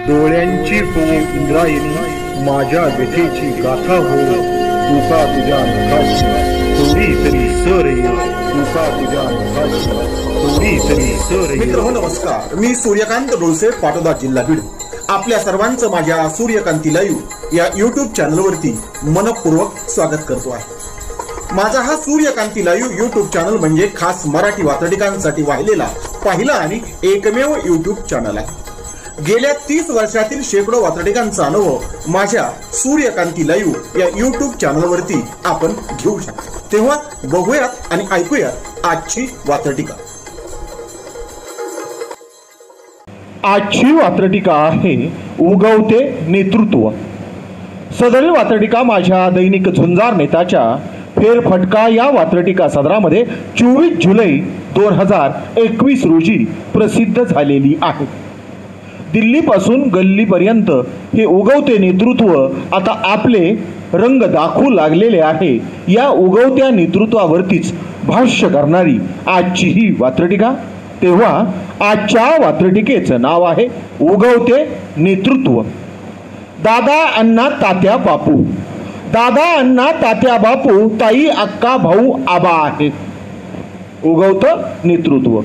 डोळ्यांची हो इंद्रायणी, माझ्या व्यथेची गाथा हो, तुका तुझ्या नखाशी थोडी तरी सर ये, तुका तुझ्या नखाशी थोडी तरी सर ये. मित्र हो नमस्कार, मी सूर्यकांत डोळसे, पाटोदा, जिल्हा बीड. आपल्या सर्वांचं माझ्या सूर्यकांती लाईव्ह या यूट्यूब चॅनलवरती मनपूर्वक स्वागत करतो आहे. माझा हा सूर्यकांती लाईव्ह यूट्यूब चॅनल म्हणजे खास मराठी वात्रटिकांसाठी वाहिलेला पहिला आणि एकमेव यूट्यूब चॅनल आहे. गेल्या 30 वर्षातील शेकडो वात्रटिकांचा अनुभव माझ्या सूर्यकांती लाईव्ह या यूट्यूब चॅनलवरती आपण घेऊ शकता. तेव्हा बघूयात आणि ऐकूयात आजची वात्रटिका. आजची वात्रटिका आहे उगवते नेतृत्व. सदरील वात्रटिका माझ्या दैनिक झुंजार नेताच्या फेरफटका या वात्रटिका सदरामध्ये 24 जुलै 2021 रोजी प्रसिद्ध झालेली आहे. दिल्लीपासून गल्लीपर्यंत हे उगवते नेतृत्व आता आपले रंग दाखवू लागलेले आहे. या उगवत्या नेतृत्वावरतीच भाष्य करणारी आजची ही वात्रटिका. तेव्हा आजच्या वात्रटिकेचं नाव आहे उगवते नेतृत्व. दादा, अण्णा, तात्या, बापू. दादा, अण्णा, तात्या, बापू, ताई, अक्का, भाऊ, आबा आहे. उगवतं नेतृत्व.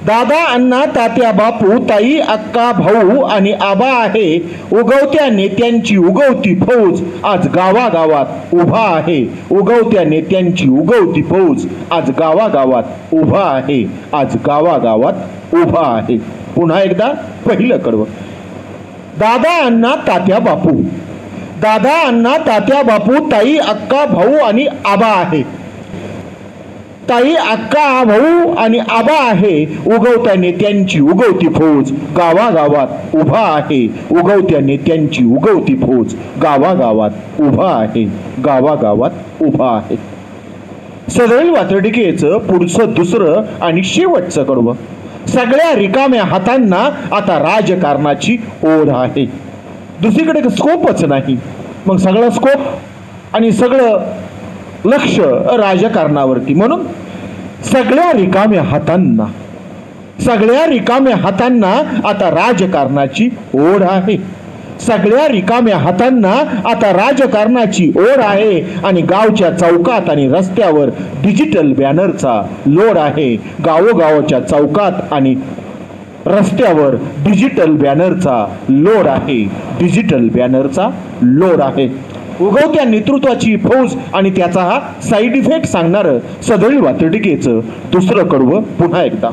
दादा, अण्णा, तात्या, बापू, ताई, अक्का, भाऊ आणि आबा आहे. उगवत्या नेत्यांची उगवती फौज आज गावागावात उभा आहे. उगवत्या नेत्यांची उगवती फौज आज गावागावात उभा आहे. आज गावागावात उभा आहे. पुन्हा एकदा पहिलं कडवं. दादा, अण्णा, तात्या, बापू. दादा, अण्णा, तात्या, बापू, ताई, अक्का, भाऊ आणि आबा आहे. ताई, अक्का, भाऊ आणि आबा आहे. उगवत्या नेत्यांची उगवती फौज गावागावात उभा आहे. उगवत्या नेत्यांची उगवती फौज गावागावात उभा आहे. गावागावात उभा आहे. सदरील वात्रटिकेचं पुढचं दुसरं आणि शेवटचं कडवं. सगळ्या रिकाम्या हातांना आता राजकारणाची ओढ आहे. दुसरीकडे स्कोपच नाही. मग सगळं स्कोप आणि सगळं लक्ष राजकारणावरती. म्हणून सगळ्या रिकाम्या हातांना आता राजकारणाची ओढ आहे. सगळ्या रिकाम्या हातांना आता राजकारणाची ओढ आहे. आणि गावच्या चौकात आणि रस्त्यावर डिजिटल बॅनरचा लोड आहे. गावोगावच्या चौकात आणि रस्त्यावर डिजिटल बॅनरचा लोड आहे. डिजिटल बॅनरचा लोड आहे. उगवत्या नेतृत्वाची फौज आणि त्याचा हा साईड इफेक्ट सांगणारं सदरील वात्रटिकेचं दुसरं कडवं पुन्हा एकदा.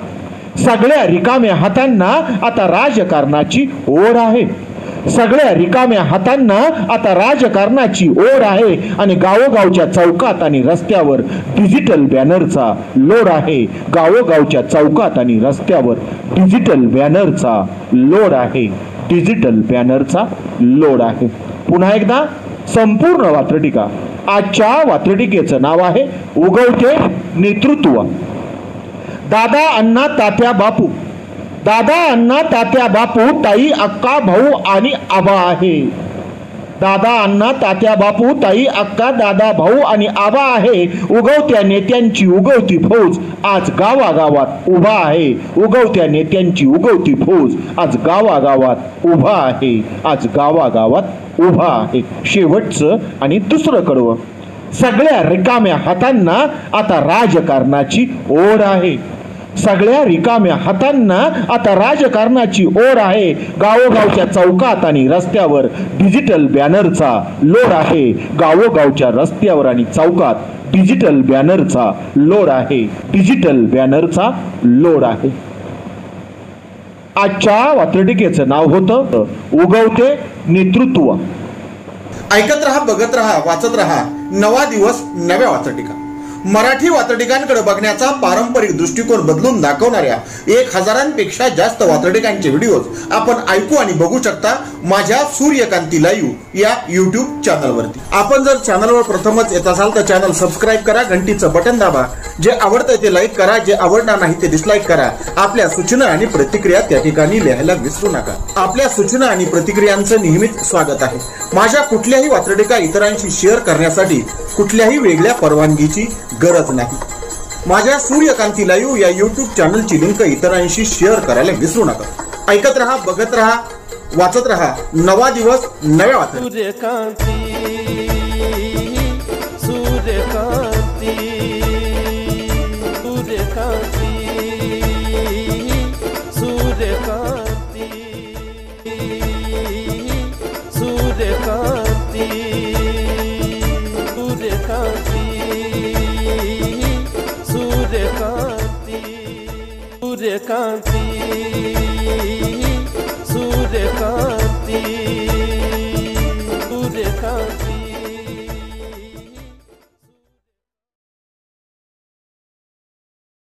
सगळ्या रिकाम्या हातांना आता राजकारणाची ओढ आहे. सगळ्या रिकाम्या हातांना आता राजकारणाची ओढ आहे. आणि गावोगावच्या चौकात आणि रस्त्यावर डिजिटल बॅनरचा लोड आहे. गावोगावच्या चौकात आणि रस्त्यावर डिजिटल बॅनरचा लोड आहे. डिजिटल बॅनरचा लोड आहे. पुन्हा एकदा संपूर्ण वात्रटिका. आजच्या वात्रटिकेचं नाव आहे उगवते नेतृत्व. दादा, अण्णा, तात्या, बापू. दादा, अण्णा, तात्या, बापू, ताई, अक्का, भाऊ आणि आबा आहे. दादा, अण्णा, तात्या, बापू, ताई, अक्का, दादा, भाऊ आणि आबा आहे. उगवत्या नेत्यांची उगवती फौज आज गावागावात उभा आहे. उगवत्या नेत्यांची उगवती फौज आज गावागावात उभा आहे. आज गावागावात उभा आहे. शेवटचं आणि दुसरं कडवं. सगळ्या रिकाम्या हातांना आता राजकारणाची ओढ आहे. सगळ्या रिकाम्या हातांना आता राजकारणाची ओढ आहे. गावोगावच्या चौकात आणि रस्त्यावर डिजिटल बॅनरचा लोड आहे. गावोगावच्या रस्त्यावर आणि चौकात डिजिटल बॅनरचा लोड आहे. डिजिटल बॅनरचा लोड आहे. आजच्या वात्रटिकेचं नाव होतं उगवते नेतृत्व. ऐकत रहा, बघत रहा, वाचत रहा. नवा दिवस, नव्या वात्रटिका. मराठी वात्रटिकांकडे बघण्याचा पारंपरिक दृष्टिकोन बदलून दाखवणाऱ्या 1000पेक्षा जास्त वात्रटिकांचे व्हिडिओज आपण ऐकू आणि बघू शकता माझ्या सूर्यकांती लाईव्ह या यूट्यूब चॅनलवरती. आपण जर चॅनलवर प्रथमच येत असाल तर चॅनल सबस्क्राईब करा, घंटीचं बटन दाबा. जे आवडतंय ते लाईक करा, जे आवडणार नाही ते डिसलाईक करा. आपल्या सूचना आणि प्रतिक्रिया त्या ठिकाणी लिहायला विसरू नका. आपल्या सूचना आणि प्रतिक्रियांचं नेहमीच स्वागत आहे. माझ्या कुठल्याही वात्रटिका इतरांशी शेअर करण्यासाठी कुठल्याही वेगळ्या परवानगीची गरज नाही. माझ्या सूर्यकांती लाईव्ह या यूट्यूब चॅनलची लिंक इतरांशी शेअर करायला विसरू नका. ऐकत रहा, बघत रहा, वाचत रहा नवा दिवस नव्या वातडी. सूर्यकांती सूर्यकांती सूर्यकांती सूर्यकांती सूर्यकांती सूर्यकांती सूर्यकांती सूर्यकांती